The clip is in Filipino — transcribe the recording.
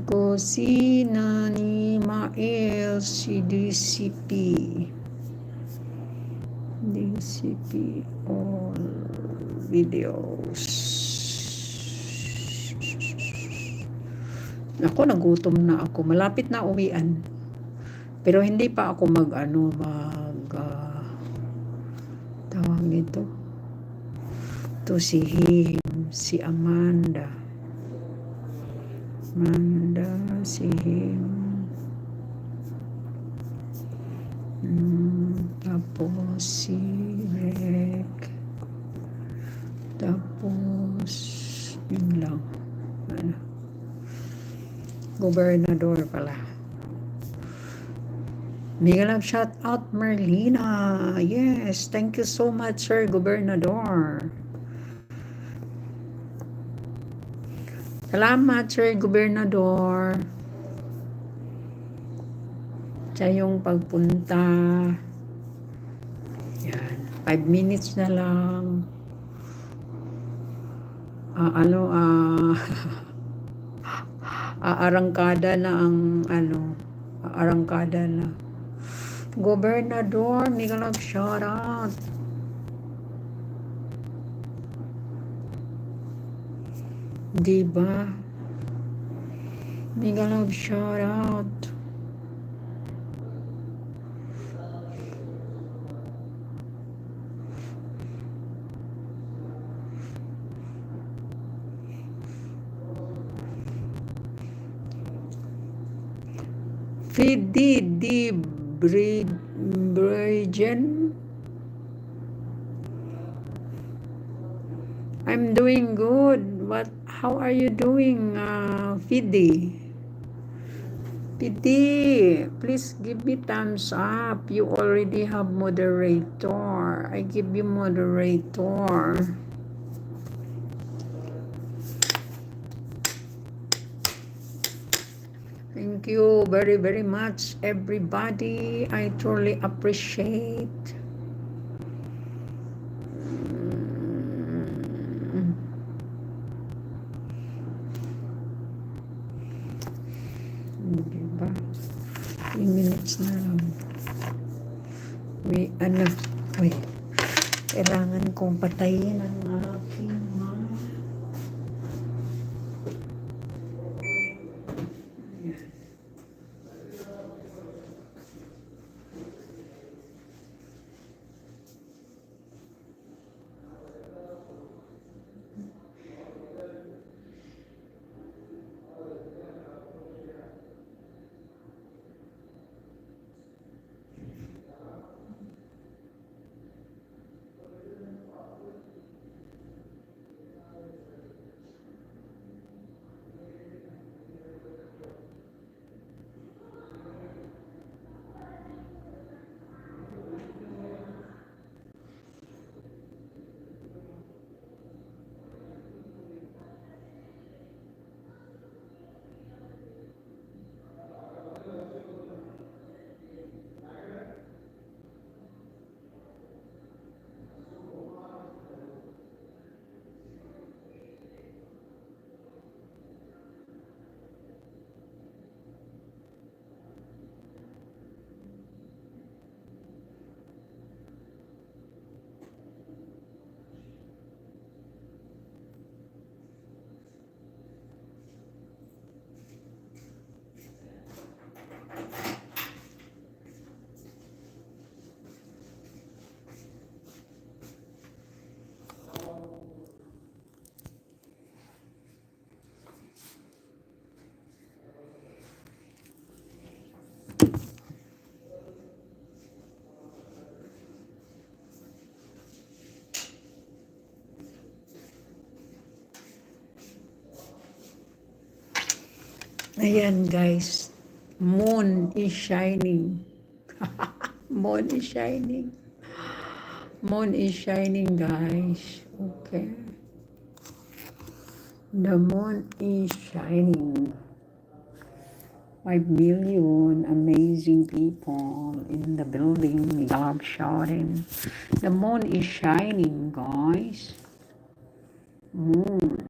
Kusina ni Mael si DCP. DCP all videos. Ako, nagutom na ako. Malapit na uwian. Pero hindi pa ako tawag nito. Ito si Him, si Amanda. Si Him. Tapos si Rek. Tapos yun lang. Gobernador pala. Big love shout out Merlina. Yes, thank you so much, Sir Gobernador. Salamat, Sir Gobernador. Sa yung pagpunta. Yan. 5 minutes na lang. Arangkada na ang arangkada na. Gobernador, may ka shout out. Diba? May ka shout out. Fidi di Bridgen. I'm doing good. How are you doing, Fidi? Fidi, please give me thumbs up. You already have moderator. I give you moderator. Thank you very, very much, everybody. I truly appreciate. Diba? 3 minutes na lang. Kailangan kong patayin ang aking ayan, guys. Moon is shining. Moon is shining. Moon is shining, guys. Okay. The moon is shining. 5 million amazing people in the building. Love shouting. The moon is shining, guys. Moon.